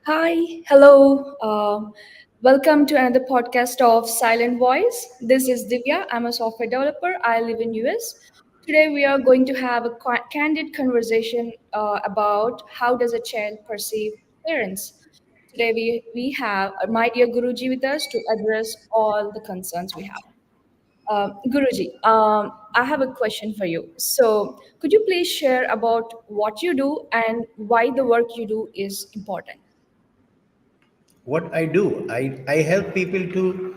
Hi, hello. Welcome to another podcast of Silent Voice. This is Divya. I'm a software developer. I live in US. Today we are going to have a candid conversation about how does a child perceive parents. Today we have my dear Guruji with us to address all the concerns we have. Guruji, I have a question for you. So, could you please share about what you do and why the work you do is important? What I do, I help people to,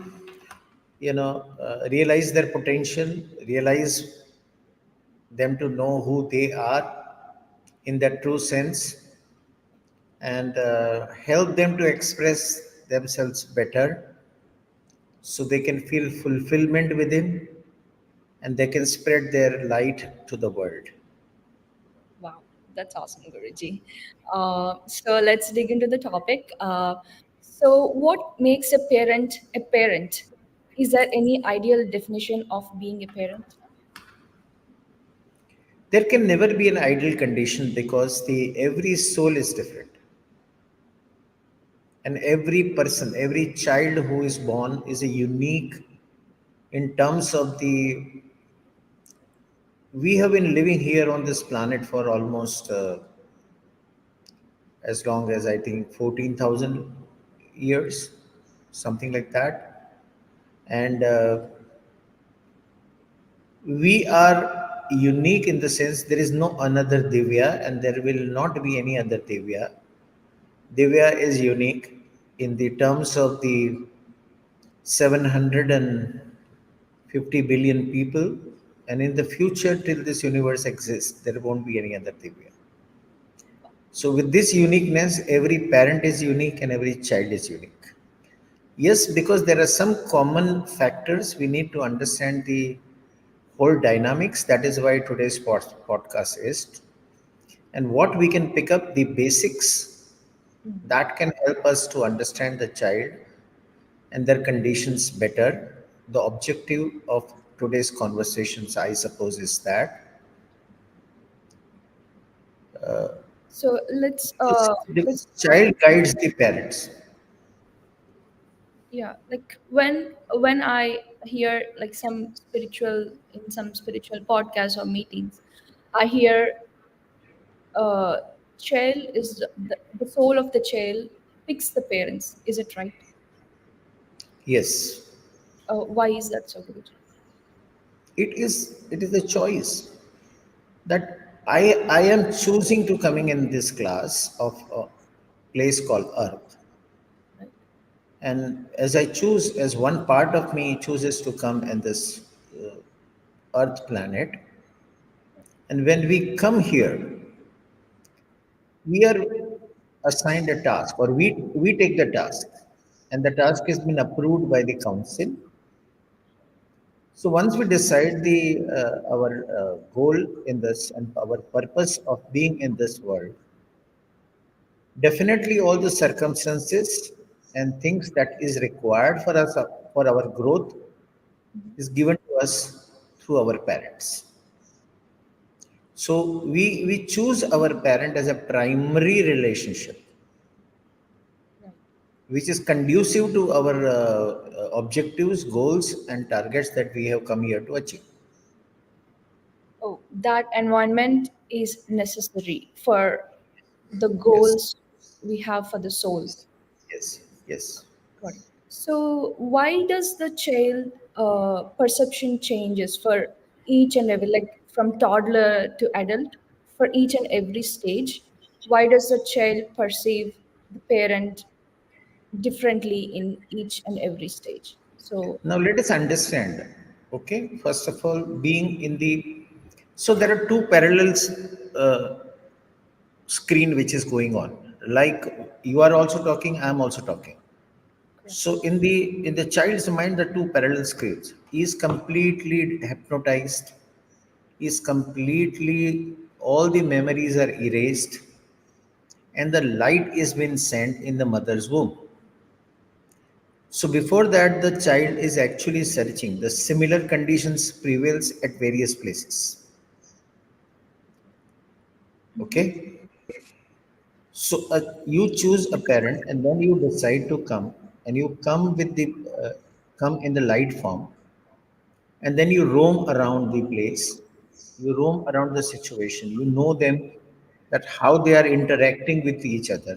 realize their potential, realize them to know who they are in that true sense, and help them to express themselves better so they can feel fulfillment within and they can spread their light to the world. Wow, that's awesome, Guruji. So let's dig into the topic. So, what makes a parent a parent? Is there any ideal definition of being a parent? There can never be an ideal condition because the every soul is different, and every person, every child who is born is a unique in terms of the we have been living here on this planet for almost as long as I think 14,000 years, something like that. And we are unique in the sense there is no another Divya and there will not be any other Divya. Divya is unique in the terms of the 750 billion people. And in the future, till this universe exists, there won't be any other Divya. So, with this uniqueness, every parent is unique and every child is unique. Yes, because there are some common factors we need to understand the whole dynamics. That is why today's podcast is. And what we can pick up the basics that can help us to understand the child and their conditions better. The objective of today's conversations, I suppose, is that So let's the let's child guides the parents. yeah, like when I hear like some spiritual podcasts or meetings, I hear uh child is the soul of the child picks the parents. Is it right? Yes, Why is that so good? it is a choice that I am choosing to coming in this class of a place called Earth. Right. And as I choose, as one part of me chooses to come in this Earth planet, and when we come here, we are assigned a task, or we take the task, and the task has been approved by the council. So once we decide the our goal in this and our purpose of being in this world, definitely all the circumstances and things that is required for us for our growth is given to us through our parents. So we choose our parent as a primary relationship, Right. which is conducive to our objectives, goals, and targets that we have come here to achieve. Oh, that environment is necessary for the Yes, goals we have for the soul. yes, yes. Got it. So, why does the child perception changes for each and every, like from toddler to adult, for each and every stage? Why does the child perceive the parent differently in each and every stage? So, Now let us understand. Okay, first of all, being in the so there are two parallels screen which is going on. Like you are also talking, I am also talking. correct. So in the child's mind, the two parallel screens. He is completely hypnotized. He is completely all the memories are erased, and the light is been sent in the mother's womb. So before that, the child is actually searching. The similar conditions prevails at various places. Mhm. Okay. So you choose a parent, and then you decide to come, and you come with the come in the light form, and then you roam around the place, you roam around the situation, you know them, that how they are interacting with each other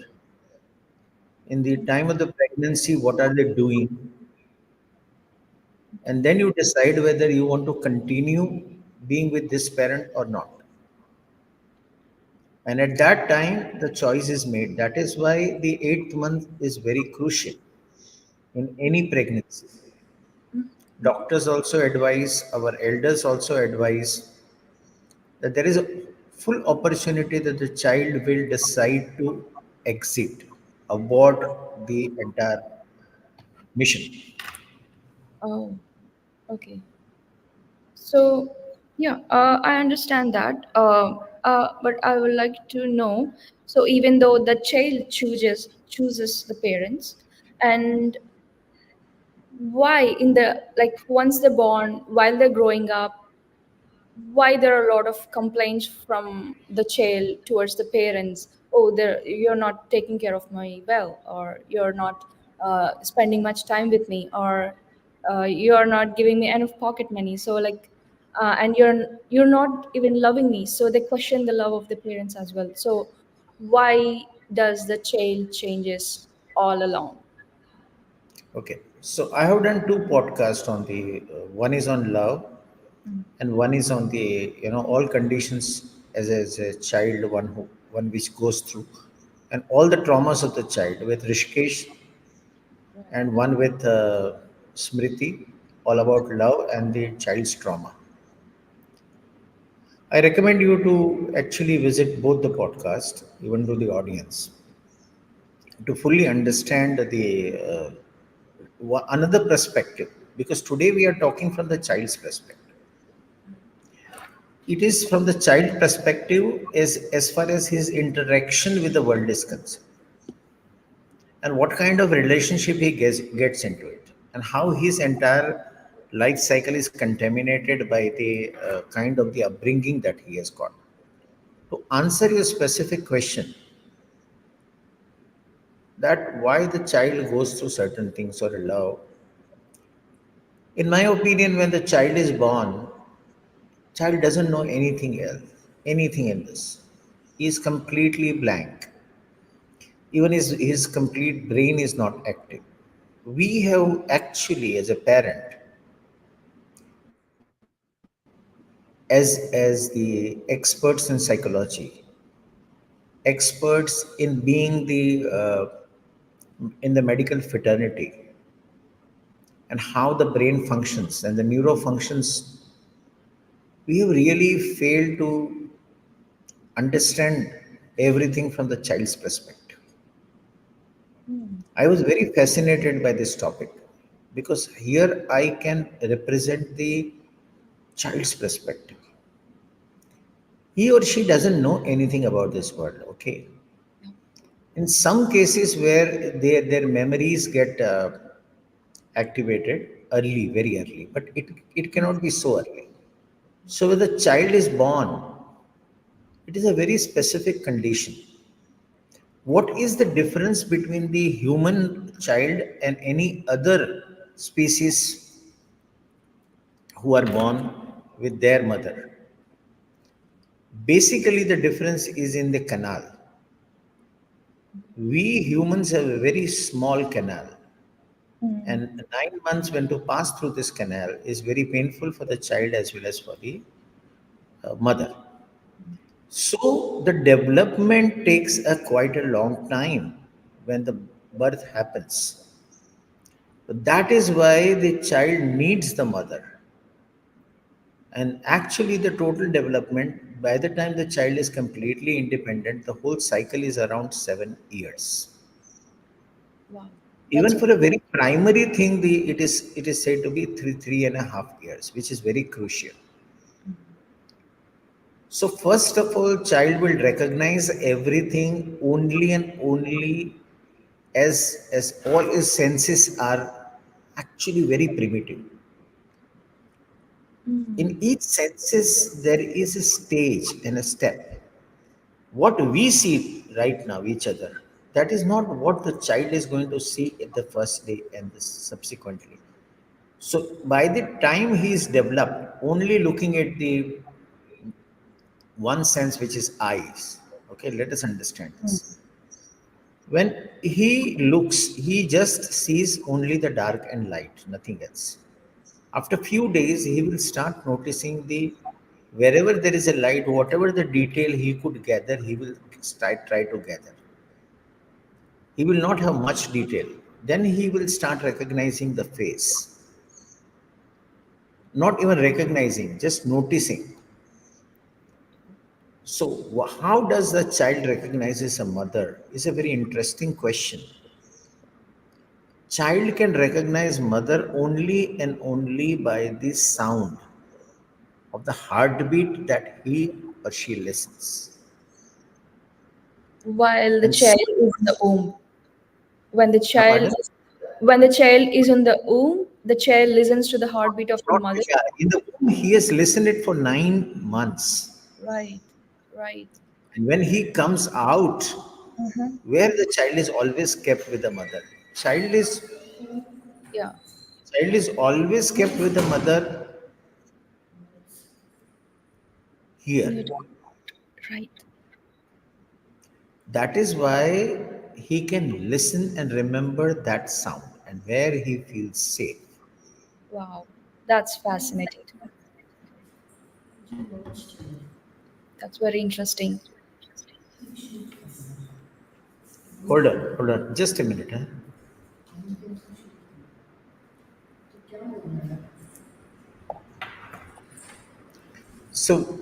in the time of the pregnancy, what are they doing, and then you decide whether you want to continue being with this parent or not. And at that time, the choice is made. That is why the eighth month is very crucial in any pregnancy. Doctors also advise, our elders also advise that there is a full opportunity that the child will decide to exit, abort the entire mission. Oh, okay. So, yeah, I understand that. But I would like to know. So, even though the child chooses the parents, and why in the like once they're born, while they're growing up, why there are a lot of complaints from the child towards the parents. Oh, you're not taking care of me well, or you're not spending much time with me, or you're not giving me enough pocket money, so like and you're not even loving me, so they question the love of the parents as well. So why does the child changes all along? Okay, so I have done two podcasts on the one is on love, Mm. and one is on the all conditions as a child, one which goes through, and all the traumas of the child with Rishikesh, Right. and one with Smriti, all about love and the child's trauma. I recommend you to actually visit both the podcast, even to the audience, to fully understand the another perspective. Because today we are talking from the child's perspective. It is from the child perspective as far as his interaction with the world is concerned, and what kind of relationship he gets into it, and how his entire life cycle is contaminated by the kind of the upbringing that he has got. To answer your specific question, that why the child goes through certain things or love, in my opinion, when the child is born, child doesn't know anything else, anything in this. He is completely blank. Even his complete brain is not active. We have actually, as a parent, as the experts in psychology, experts in being the in the medical fraternity, and how the brain functions and the neuro functions, we have really failed to understand everything from the child's perspective. Mm. I was very fascinated by this topic because here I can represent the child's perspective. He or she doesn't know anything about this world, okay? In some cases where their memories get activated early, very early, but it cannot be so early. So when the child is born, it is a very specific condition. What is the difference between the human child and any other species who are born with their mother? Basically, the difference is in the canal. We humans have a very small canal, Mm. and 9 months when to pass through this canal is very painful for the child as well as for the mother. So the development takes a quite a long time when the birth happens. That is why the child needs the mother. And actually, the total development, by the time the child is completely independent, the whole cycle is around 7 years. Wow, that's Even for a very primary thing, it is said to be three and a half years, which is very crucial. So first of all, child will recognize everything only and only as all his senses are actually very primitive. mm. In each senses, there is a stage and a step. What we see right now each other, that is not what the child is going to see at the first day and the subsequently. So by the time he is developed, only looking at the one sense, which is eyes. Okay, let us understand Mm. this. When he looks, he just sees only the dark and light, nothing else. After few days, he will start noticing the wherever there is a light, whatever the detail he could gather, he will try to gather. He will not have much detail. Then he will start recognizing the face. Not even recognizing, just noticing. So, how does the child recognizes a mother? Is a very interesting question. Child can recognize mother only and only by the sound of the heartbeat that he or she listens. While the And child is in the womb, when the child pardon? when the child is in the womb, the child listens to the heartbeat of the Not, mother. yeah, in the womb, he has listened it for 9 months. Right, right. And when he comes out, Mm-hmm. where the child is always kept with the mother. Child is Yeah, child is always kept with the mother near here. to right. That is why he can listen and remember that sound and where he feels safe. Wow, that's fascinating. That's very interesting. Hold on, just a minute. Huh? So,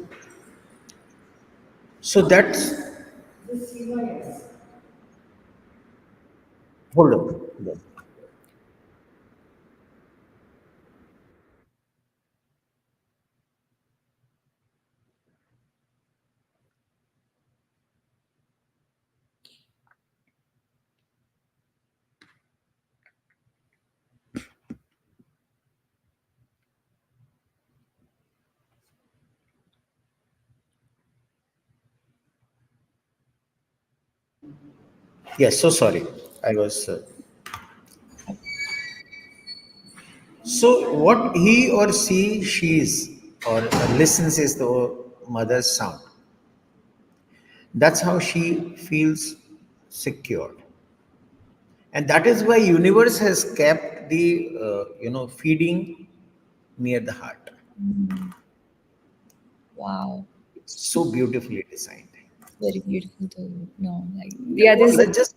so that's hold on. Hold on. Yes, so sorry. I was. So, what he or she sees or listens is the mother's sound. That's how she feels secured. And that is why universe has kept the feeding near the heart. Mm, wow, It's so beautifully designed. very beautiful to know. Like, And yeah, this is let's just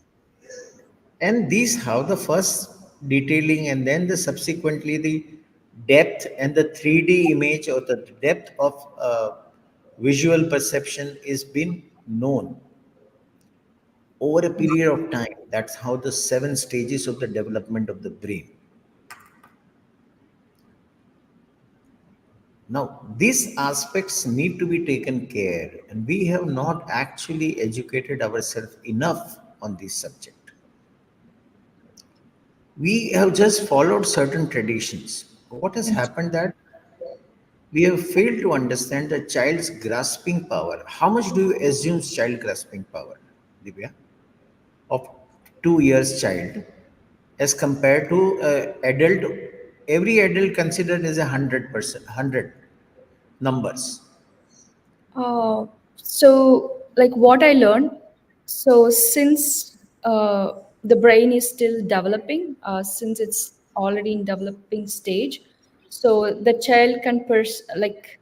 and these how the first detailing and then the subsequently the depth and the 3D image or the depth of visual perception is been known over a period of time. That's how the 7 stages of the development of the brain. Now, these aspects need to be taken care, and we have not actually educated ourselves enough on this subject. We have just followed certain traditions. What has happened that we have failed to understand the child's grasping power. How much do you assume child grasping power, Divya, of 2 years child as compared to adult? Every adult considered as 100%, 100 numbers. uh, so like what I learned. So since the brain is still developing, since it's already in developing stage, so the child can like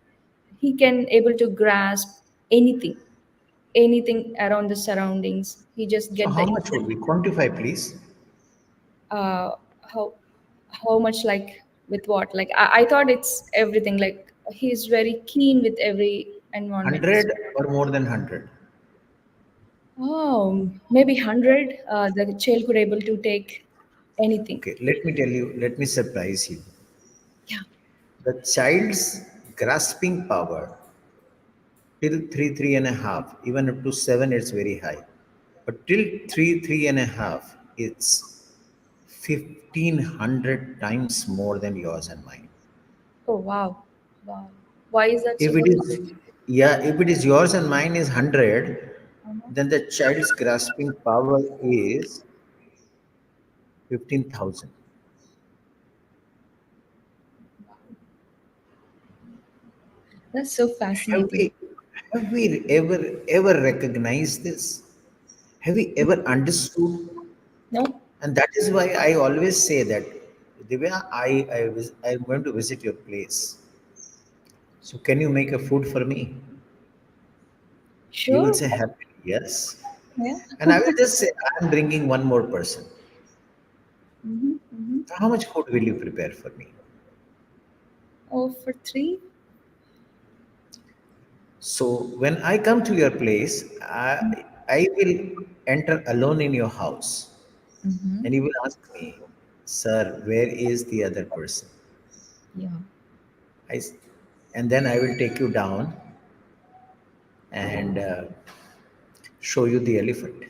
he can able to grasp anything, anything around the surroundings. He just So, get how the much would we quantify, please? uh, how how much like with what like I thought it's everything like he's very keen with every environment. 100 or more than 100? Oh, maybe 100. The child could able to take anything. Okay, let me tell you, let me surprise you. Yeah. The child's grasping power till 3, 3.5, even up to 7, it's very high. But till 3, 3.5, it's 1500 times more than yours and mine. Oh wow, wow. Why is that so If it much? is, yeah, if it is yours and mine is 100, Uh-huh. then the child's grasping power is 15,000. That's so Have fascinating. we, have we ever recognized this? Have we ever understood? No, And that is why I always say that, Divya, I'm going to visit your place. So can you make a food for me? You will sure. say happily, yes. Yeah. And I will just say, I'm bringing one more person. Mm-hmm, mm-hmm. How much food will you prepare for me? Oh, for three? So when I come to your place, I will enter alone in your house Mm-hmm. and you will ask me, sir, where is the other person? Yeah. I, s- and then I will take you down and show you the elephant.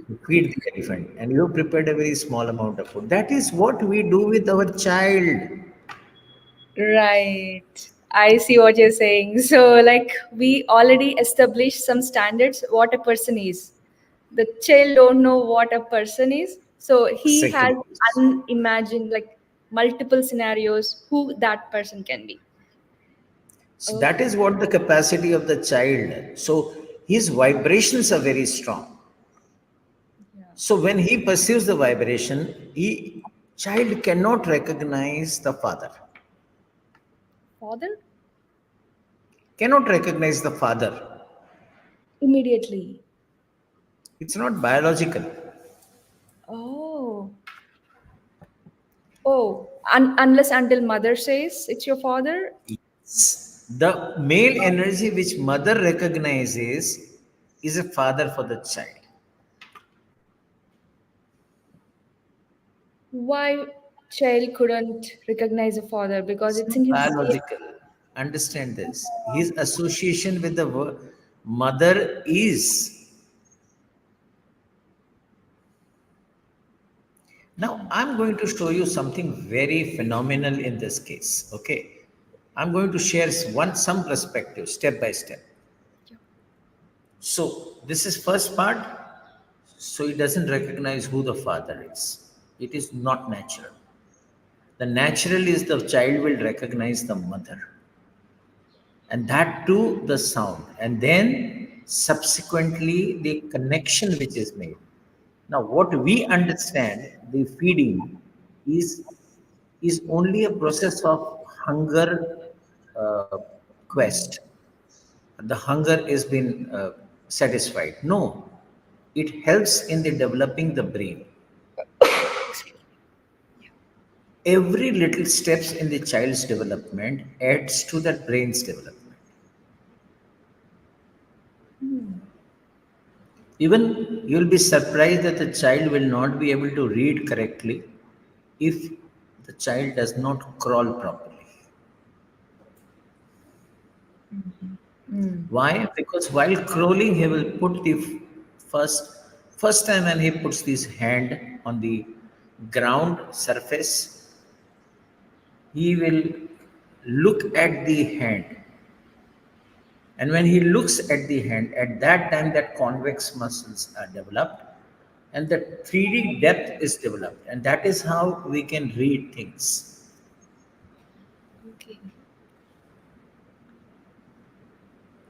You feed the elephant and you prepared a very small amount of food. That is what we do with our child. Right. I see what you're saying. So, like, we already established some standards what a person is. The child don't know what a person is, so he has Exactly. unimagined like multiple scenarios who that person can be. So that Okay. is what the capacity of the child. So his vibrations are very strong. Yeah. So when he perceives the vibration, he child cannot recognize the father, Father cannot recognize the father. immediately. It's not biological. Oh. Oh, unless until mother says it's your father, The male energy which mother recognizes is a father for the child. why child couldn't recognize a father because It's it's not in his DNA. biological. Understand this. His association with the mother is. Now, I'm going to show you something very phenomenal in this case. Okay. I'm going to share some perspective step by step. So, this is first part. So, he doesn't recognize who the father is. It is not natural. The natural is the child will recognize the mother, and that too the sound, and then subsequently the connection which is made. Now, what we understand the feeding is is only a process of hunger uh, quest. The hunger is been satisfied. No, it helps in the developing the brain. Every little steps in the child's development adds to that brain's development. Even you'll be surprised that the child will not be able to read correctly if the child does not crawl properly. Mm. Why? Because while crawling, he will put the first first time when he puts his hand on the ground surface, he will look at the hand. And when he looks at the hand, at that time that convex muscles are developed and the 3D depth is developed. And that is how we can read things. Okay.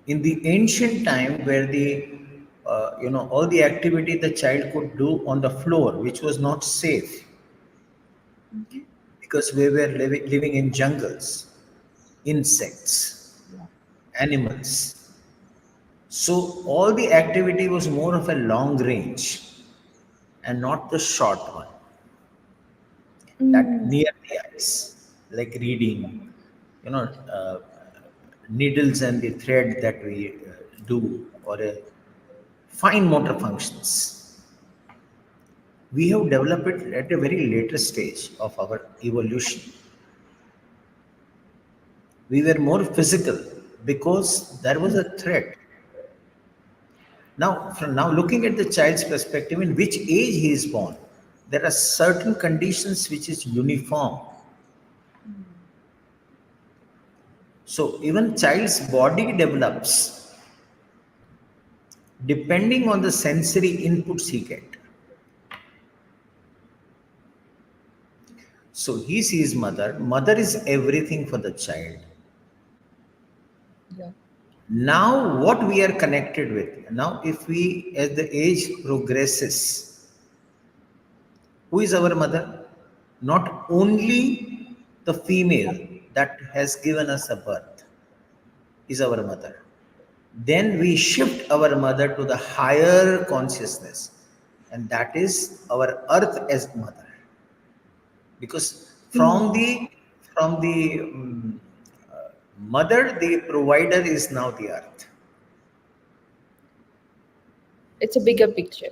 In the ancient time where the all the activity the child could do on the floor, which was not safe Mhm. because we were living in jungles, insects, Yeah. animals. So all the activity was more of a long range and not the short one, that Mm. near the eyes, like reading, you know, uh, needles and the thread that we do, or a fine motor functions. We have developed it at a very later stage of our evolution. We were more physical because there was a threat. Now, from now looking at the child's perspective, in which age he is born, there are certain conditions which is uniform. So even child's body develops depending on the sensory inputs he get. So he sees mother. Mother is everything for the child. Yeah. Now, what we are connected with. Now, if we, as the age progresses, who is our mother? Not only the female that has given us a birth is our mother. Then we shift our mother to the higher consciousness, and that is our earth as mother. Because Hmm. from the mother, the provider is now the earth. It's a bigger picture.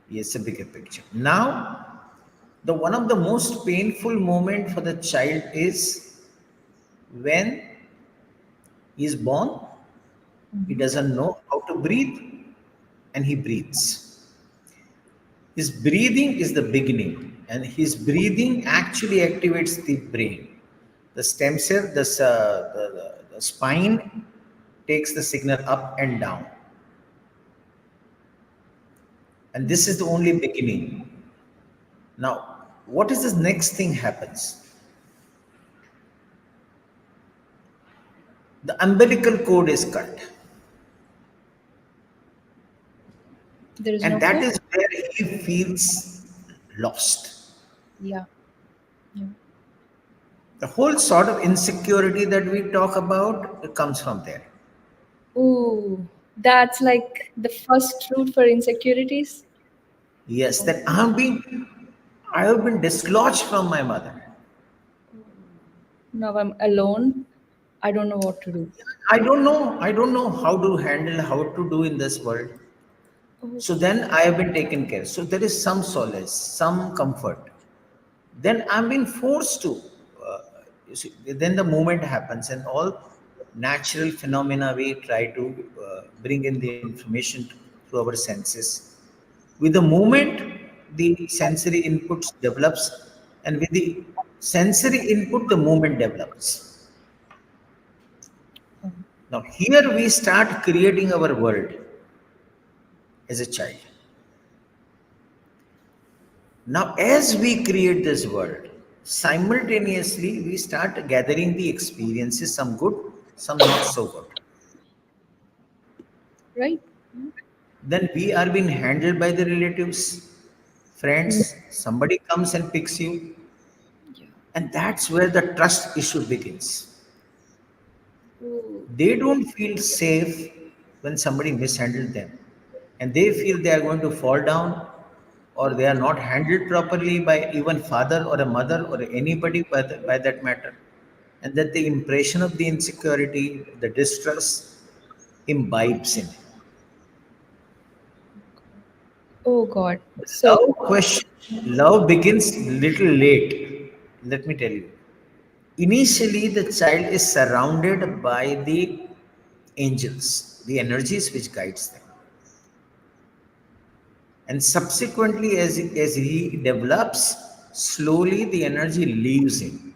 Yes, a bigger picture. Now, the one of the most painful moment for the child is when he is born, he Mhm. doesn't know how to breathe, and he breathes. His breathing is the beginning, and his breathing actually activates the brain. The stem cell, the spine takes the signal up and down, and this is the only beginning. Now, what is the next thing happens? The umbilical cord is cut, There is no and that food. is where he feels lost. Yeah. Yeah. The whole sort of insecurity that we talk about comes from there. Ooh, that's like the first root for insecurities. Yes, that I have been dislodged from my mother. Now I'm alone. I don't know what to do. I don't know how to handle, how to do in this world. Oh, So then I have been taken care. So there is some solace, some comfort. Then I'm being forced to. Uh, you see, then the moment happens, and all natural phenomena we try to bring in the information through our senses. With the moment, the sensory inputs develops, and with the sensory input, the movement develops. oh, Now, here we start creating our world as a child. Now, as we create this world, simultaneously we start gathering the experiences, some good, some not so good. right? Then we are being handled by the relatives, Mm. friends, somebody comes and picks you, Yeah. and that's where the trust issue begins. Ooh. They don't feel safe when somebody mishandled them, and they feel they are going to fall down, or they are not handled properly by even father or a mother or anybody by that matter, and that the impression of the insecurity, the distrust imbibes in him. Oh God. The So, love question, love begins little late, let me tell you. Initially, the child is surrounded by the angels, the energies which guides them. And subsequently, as he develops, slowly the energy leaves him.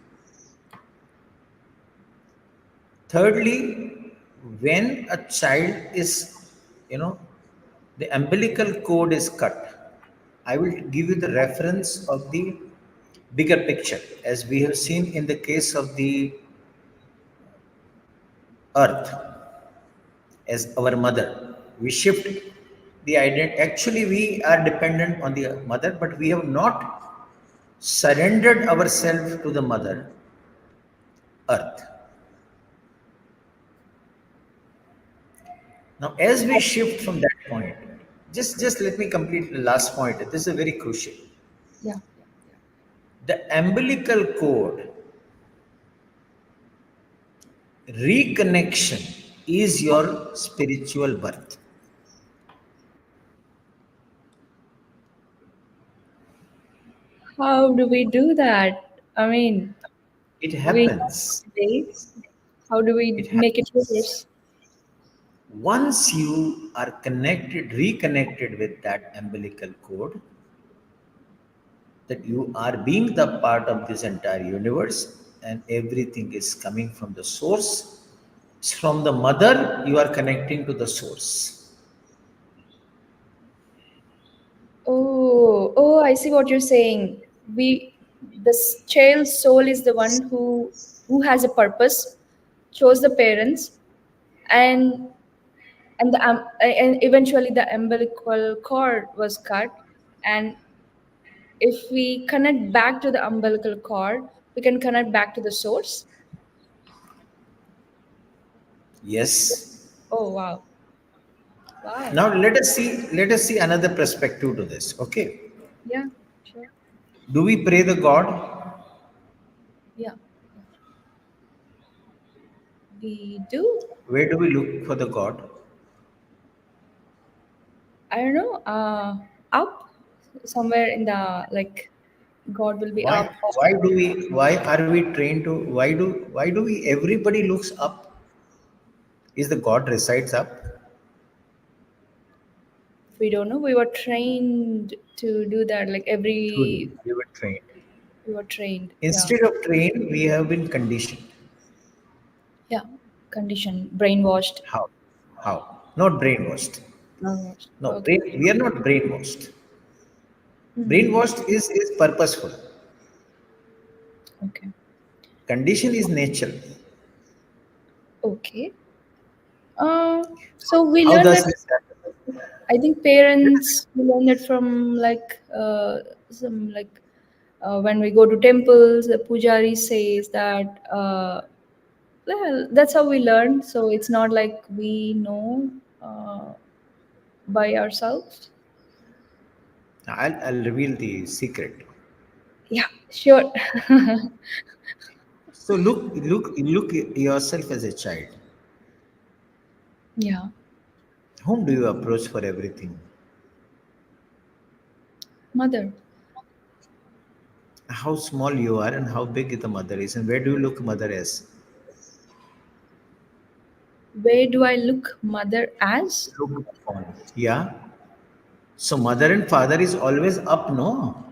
Thirdly, when a child is, you know, the umbilical cord is cut, I will give you the reference of the bigger picture, as we have seen in the case of the earth as our mother. We shift the identity. Actually, we are dependent on the mother, but we have not surrendered ourselves to the mother earth. Now, as we shift from that point, just let me complete the last point. This is very crucial. yeah. The umbilical cord reconnection is your spiritual birth. How do we do that? I mean, It we happens. days. How do we It make it happens. worse? Once you are connected, reconnected with that umbilical cord, that you are being the part of this entire universe, and everything is coming from the source. From the mother, you are connecting to the source. Oh, I see what you're saying. The child's soul is the one who has a purpose, chose the parents, and and eventually the umbilical cord was cut, and if we connect back to the umbilical cord, we can connect back to the source. Yes. Oh wow, wow, Now let us see another perspective to this. Okay. yeah, sure, Do we pray the God? yeah, we do. Where do we look for the God? I don't know, up somewhere in the like, God will be Why up. why are we trained to why do we everybody looks up? Is the God resides up? We don't know. We were trained to do that. Like Truly, every, we were trained. we were trained. Yeah, Instead of trained, we have been conditioned. yeah. Conditioned, brainwashed. How? How? Not brainwashed. Brainwashed. No, Okay. we are not brainwashed. Hmm. Brainwashed is purposeful. Okay. Condition is nature. Okay. Uh, so we How learned does that. this happen? I think Let us parents we learn it from like some like when we go to temples, the pujari says that. Well, that's how we learn. So it's not like we know by ourselves. I'll reveal the secret. Yeah, sure. So look yourself as a child. Yeah, Whom do you approach for everything? mother. How small you are and how big the mother is, and where do you look mother as? Where do I look mother as? Look upon. Yeah. So mother and father is always up, no?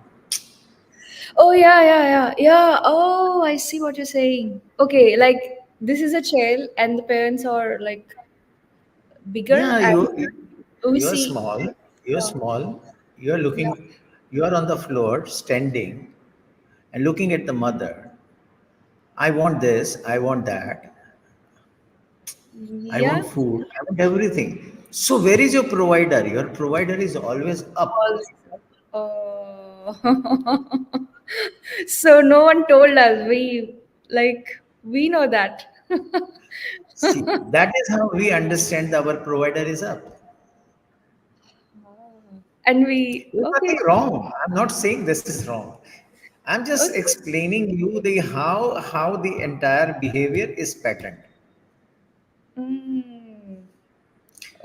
Oh yeah. Oh, I see what you're saying. Okay, like this is a child, and the parents are like bigger, Yeah, and we you're see. small. You're Yeah, small. You're yeah, looking. You are on the floor, standing, and looking at the mother. I want this. I want that. I yeah. want food. I want everything. So where is your provider? Your provider is always up. Always up. Oh. So no one told us. We know that. See, that is how we understand that our provider is up. And we There's nothing okay, wrong. I'm not saying this is wrong. I'm just okay. explaining you the how the entire behavior is patterned. Mm.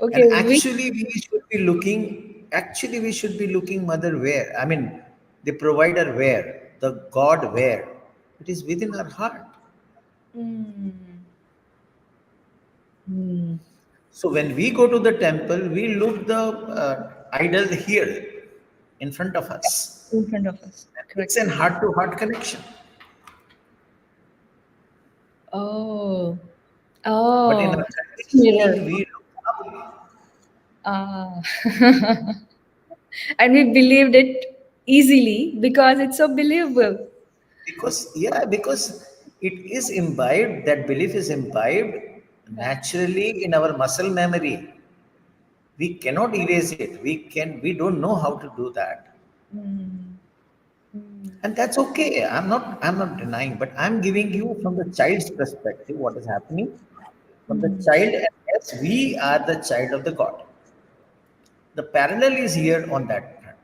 And Okay, we actually we should be looking mother where? I mean the provider where? The God where? It is within our heart. mm. Mm. So when we go to the temple, we look the idol here in front of us. In front of us. It's Correct. an heart to heart connection. Oh. But in Oh. our It's mirror. conditioning, we look up Ah. And we believed it easily because it's so believable. because it is imbibed. That belief is imbibed Yeah. naturally in our muscle memory. We cannot erase it. We don't know how to do that, Mm. Mm. and that's okay. I'm not denying, but I'm giving you from the child's perspective what is happening from the Mm. child. And yes, we are the child of the God. The parallel is here on that front.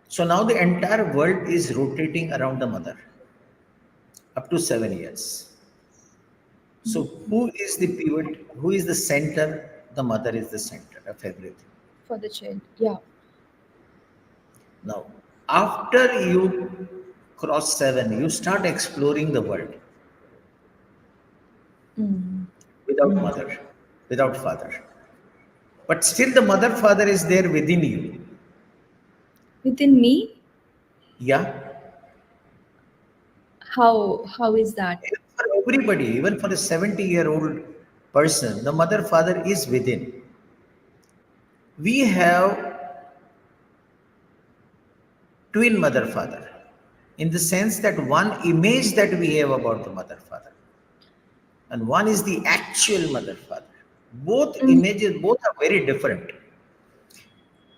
So now the entire world is rotating around the mother up to 7 years. So who is the pivot? Who is the center? The mother is the center of everything. For the child. Yeah. Now, after you cross 7, you start exploring the world Mm. without Mm. mother, without father. But still, the mother, father is there within you. Within me, Yeah, How is that? For everybody, even for a 70-year-old person, the mother father is within. We have twin mother father in the sense that one image that we have about the mother father and one is the actual mother father. Both Mm. images, both are very different.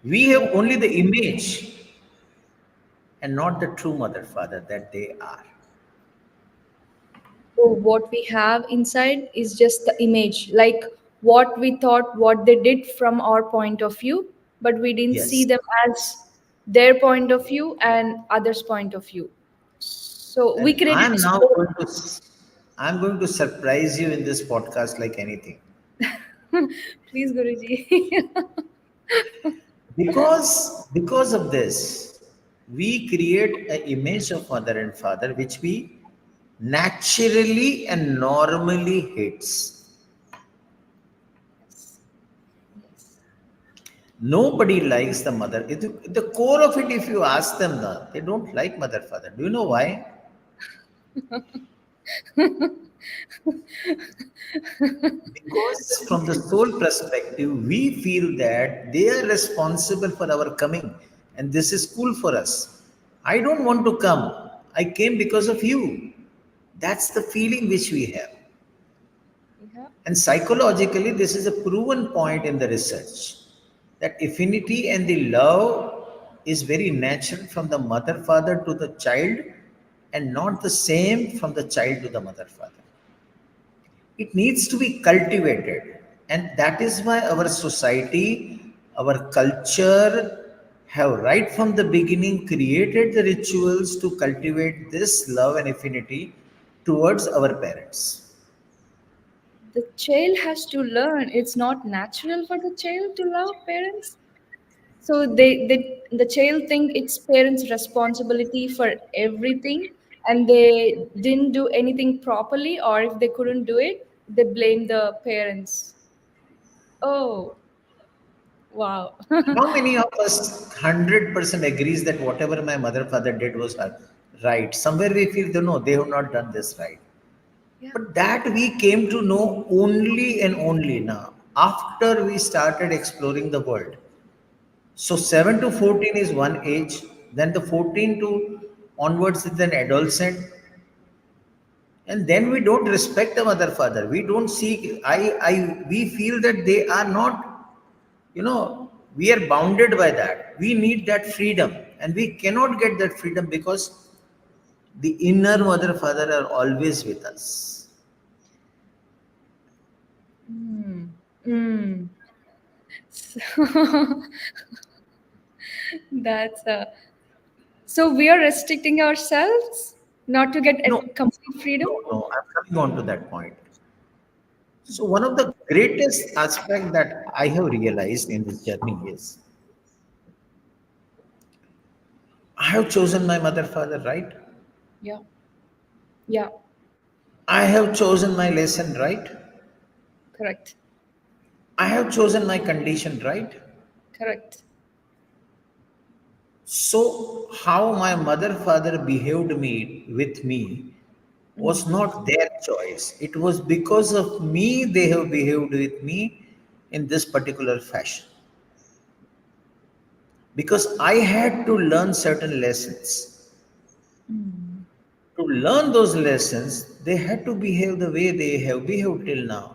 We have Oh, only the image and not the true mother father that they are. so what we have inside is just the image, like what we thought, what they did from our point of view, but we didn't see Yes. them as their point of view and others' point of view. So we And created I'm this now both. going to I'm going to surprise you in this podcast like anything. Please, Guruji. Because of this, we create an image of mother and father which we naturally and normally hates. Yes. Yes. Nobody likes the mother. The core of it, if you ask them, they don't like mother father. Do you know why? Because from the soul perspective, we feel that they are responsible for our coming, and this is cool for us. I don't want to come. I came because of you. That's the feeling which we have. Yeah. And psychologically, this is a proven point in the research that affinity and the love is very natural from the mother father to the child and not the same from the child to the mother father. It needs to be cultivated. And that is why our society, our culture have right from the beginning created the rituals to cultivate this love and affinity towards our parents. The child has to learn. It's not natural for the child to love parents. So the child think it's parents' responsibility for everything, and they didn't do anything properly, or if they couldn't do it, they blame the parents. Oh, wow. How many of us 100% agrees that whatever my mother father did was right? Somewhere we feel, no, they have not done this right. Yeah. But that we came to know only and only now after we started exploring the world. So 7 to 14 is one age, then the 14 to onwards is an adolescent, and then we don't respect the mother father. We don't seek. We feel that they are not. We are bounded by that. We need that freedom, and we cannot get that freedom because the inner mother father are always with us. Mm. Mm. So, that's so we are restricting ourselves not to get No, a complete freedom. no. I'm coming on to that point. So one of the greatest aspect that I have realized in this journey is I have chosen my mother father right. Yeah. Yeah. I have chosen my lesson right. Correct. I have chosen my condition right. Correct. So how my mother father behaved me with me was Mm. not their choice. It was because of me they have behaved with me in this particular fashion. Because I had to learn certain lessons. Mm. To learn those lessons, they had to behave the way they have behaved till now.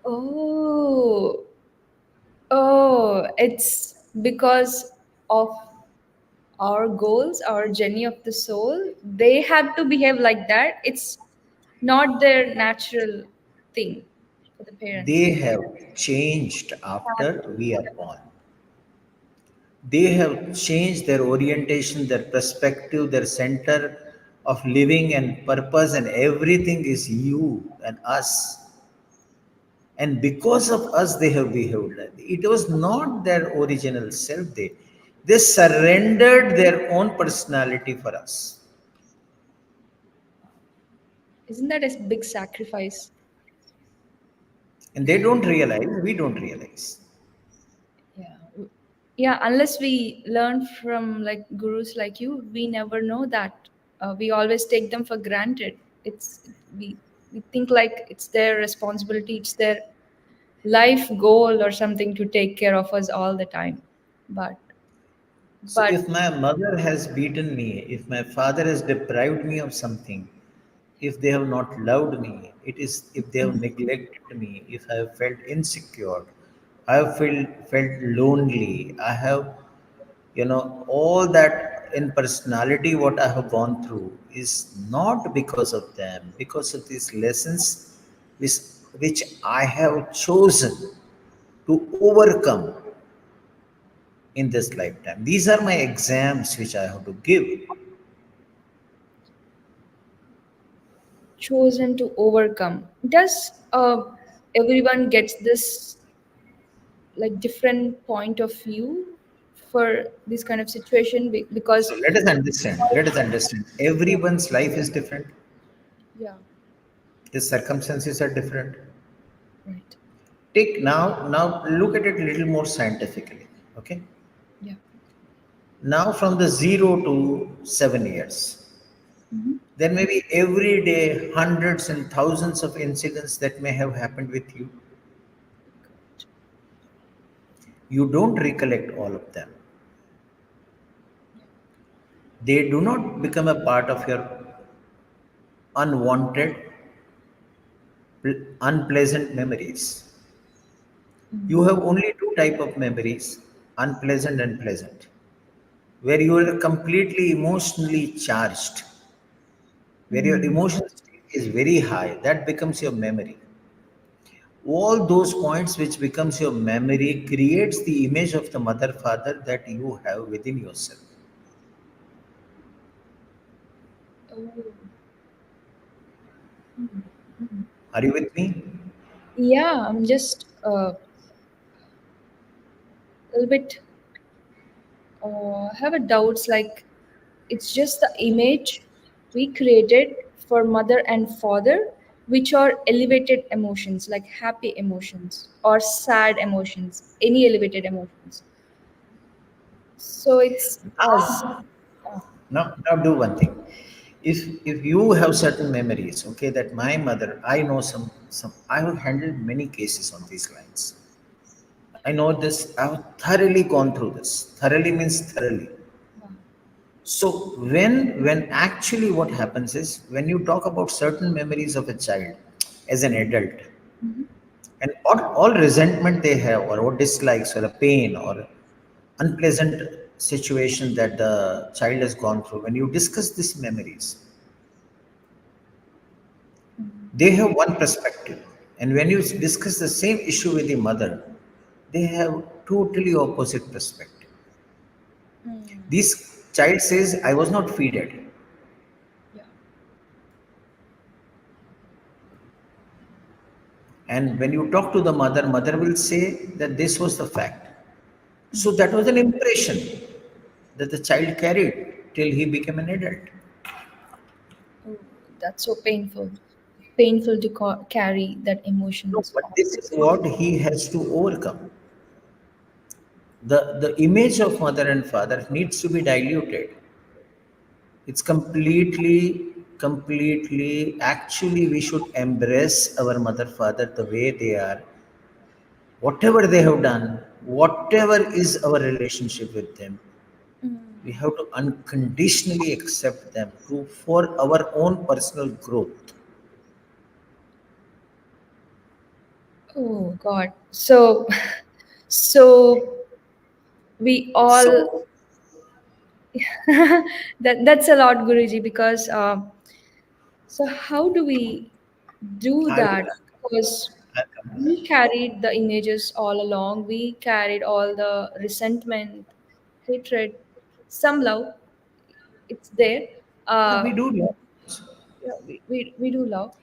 Oh, oh, it's because of our goals, our journey of the soul. They have to behave like that. It's not their natural thing for the parents. They have changed after we are born. They have changed their orientation, their perspective, their center of living and purpose, and everything is you and us. And because of us, they have behaved like that. It was not their original self. They surrendered their own personality for us. Isn't that a big sacrifice? And they don't realize, we don't realize. Yeah. Yeah, unless we learn from like gurus like you, we never know that. We always take them for granted. It's we we think like it's their responsibility, it's their life goal or something to take care of us all the time. But So but if my mother has beaten me, if my father has deprived me of something, if they have not loved me, it is if they have neglected me, if I have felt insecure, I have felt lonely, I have, all that in personality, what I have gone through is not because of them, because of these lessons which, which I have chosen to overcome in this lifetime. These are my exams which I have to give. chosen to overcome. Does everyone gets this like different point of view for this kind of situation? Because So let us understand. Let us understand. yeah, Everyone's life is different. yeah, The circumstances are different. right, Take now look at it a little more scientifically. Okay. yeah. Now from the 0 to 7 years, Mm-hmm. there may be every day hundreds and thousands of incidents that may have happened with you. You don't recollect all of them. They do not become a part of your unwanted, unpleasant memories. You have only two type of memories, unpleasant and pleasant, where you are completely emotionally charged, where your Mm. emotional state is very high. That becomes your memory. All those points which becomes your memory creates the image of the mother father that you have within yourself. Oh. Mm. Mm. Are you with me? Yeah, I'm just a little bit have a doubts like it's just the image we created for mother and father, which are elevated emotions like happy emotions or sad emotions, any elevated emotions. So it's us. Now, now do one thing. If you have certain memories, okay, that my mother, I know some I have handled many cases on these lines. I know this, I've thoroughly gone through this. Thoroughly means thoroughly. Wow. So when actually what happens is when you talk about certain memories of a child as an adult, Mhm. and all resentment they have or dislikes or a pain or unpleasant situation that the child has gone through, when you discuss these memories, they have one perspective, and when you discuss the same issue with the mother, they have totally opposite perspective. Mm. This child says I was not feeded, Yeah. and when you talk to the mother, mother will say that this was the fact. So Mm. that was an impression that the child carried till he became an adult. Oh, that's so painful. Painful to carry that No, emotions. but this is what he has to overcome. The image of mother and father needs to be diluted. It's completely, actually, we should embrace our mother, father the way they are, whatever they have done, whatever is our relationship with them. We Mm. have to unconditionally accept them for our own personal growth. Oh God. So, so we all So, that's a lot, Guruji. Because so how do we do I that? will Because I'll come to that. we carried the images all along. We carried all the resentment, hatred, some love. It's there. Yeah, Uh, we do love. yeah, we do love.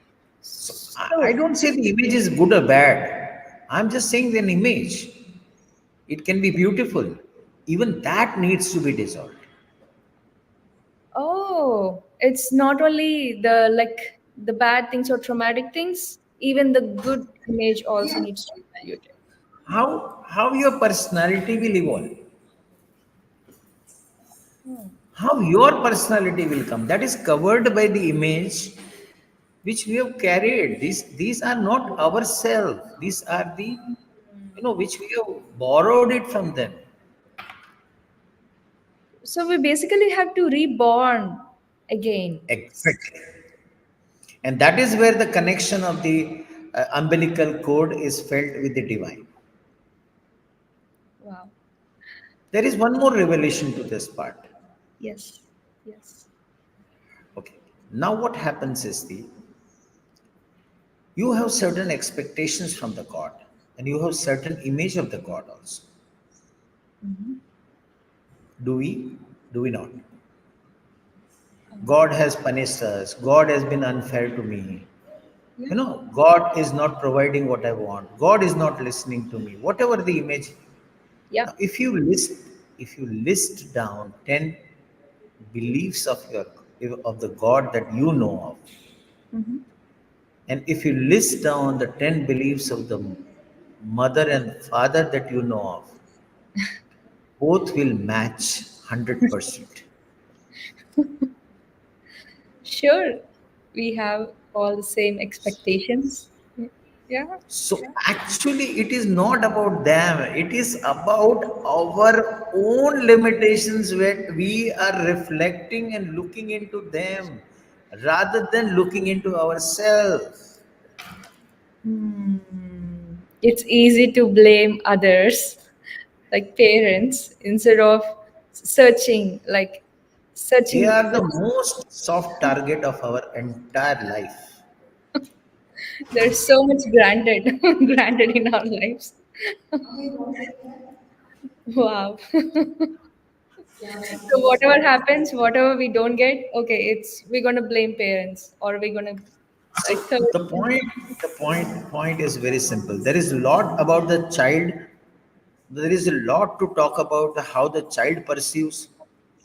So I So, don't say the image is good or bad. I'm just saying an image. It can be beautiful. Even that needs to be dissolved. oh, it's not only the like the bad things or traumatic things, even the good image also Yeah. needs to be valued. How your personality will evolve. how your personality will come, that is covered by the image which we have carried. These are not ourselves, these are the, which we have borrowed it from them. So we basically have to reborn again. Exactly. And that is where the connection of the umbilical cord is felt with the divine. Wow. There is one more revelation to this part. Yes. Yes. Okay. Now what happens is you have certain expectations from the God, and you have certain image of the God also. Mm-hmm. Do we? Do we not? Um, God has punished us. God has been unfair to me. yeah. God is not providing what I want. God is not listening to me. Whatever the image. Yeah. Now, if you list down 10 beliefs of the God that you know of, Mm-hmm. and if you list down the 10 beliefs of the mother and father that you know of, both will match 100%. Sure. We have all the same expectations. Yeah. So actually, it is not about them. It is about our own limitations where we are reflecting and looking into them rather than looking into ourselves. It's easy to blame others, like parents, instead of searching, like They searching. are the most soft target of our entire life. There's so much granted, granted in our lives. Wow. So whatever happens, whatever we don't get, okay, it's we're gonna blame parents, or we're gonna So like third. the point is very simple. There is a lot about the child. There is a lot to talk about how the child perceives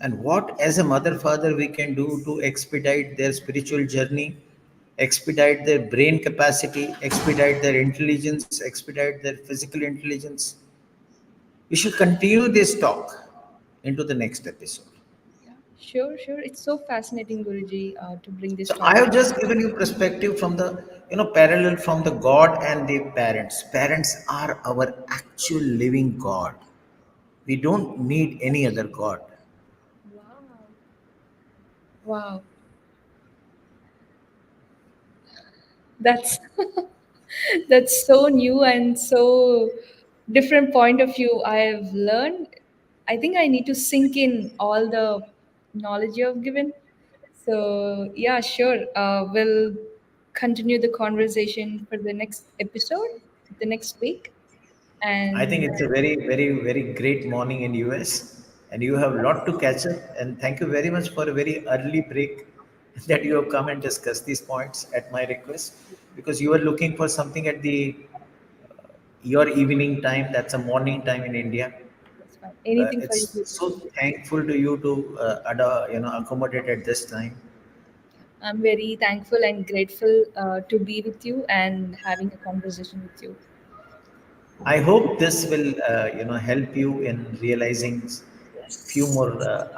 and what, as a mother, father, we can do to expedite their spiritual journey, expedite their brain capacity, expedite their intelligence, expedite their physical intelligence. We should continue this talk into the next episode. Yeah, sure, sure. It's so fascinating, Guruji, to bring this So I topic. have just given you perspective from the, parallel from the God and the parents. Parents are our actual living God. We don't need any other God. Wow. Wow. That's that's so new and so different point of view I've learned. I think I need to sink in all the knowledge you have given. So yeah, sure. We'll continue the conversation for the next episode, the next week. I think And it's a very, very, very great morning in US, and you have a lot to catch up. And thank you very much for a very early break that you have come and discussed these points at my request, because you were looking for something at the your evening time. That's a morning time in India. that's fine. Anything for you, It's so Guruji. thankful to you to accommodate at this time. I'm very thankful and grateful to be with you and having a conversation with you. I hope this will help you in realizing few Yes. more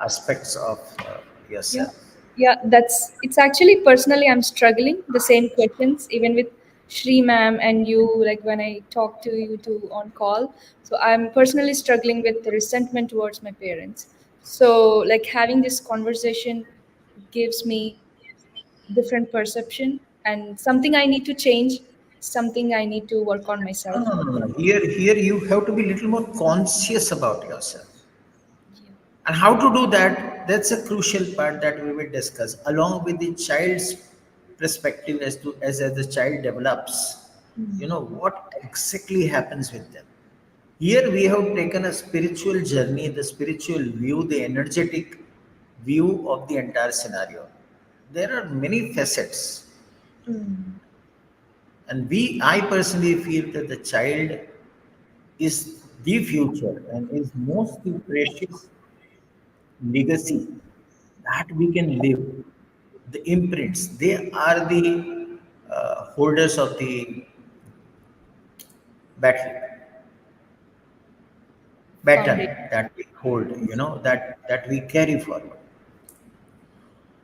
aspects of Yeah, yourself. yeah, that's it's actually personally I'm struggling the same questions even with Shri ma'am and you, like when I talk to you two on call. So I'm personally struggling with the resentment towards my parents. So like having this conversation gives me different perception and something I need to change, something I need to work on No, myself. no, no, no. Here you have to be little more conscious about yourself. Yeah. And how to do that, that's a crucial part that we will discuss, along with the child's perspective as the child develops. What exactly happens with them. Here we have taken a spiritual journey, the spiritual view, the energetic view of the entire scenario. There are many facets, Mm. and I personally feel that the child is the future and is most precious legacy that we can live. The imprints, they are the holders of the battle, baton Foundation. that we hold, that we carry forward.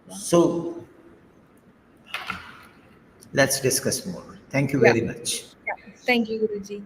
So let's discuss more. Thank you Yeah. very much. Yeah. Thank you, Guruji.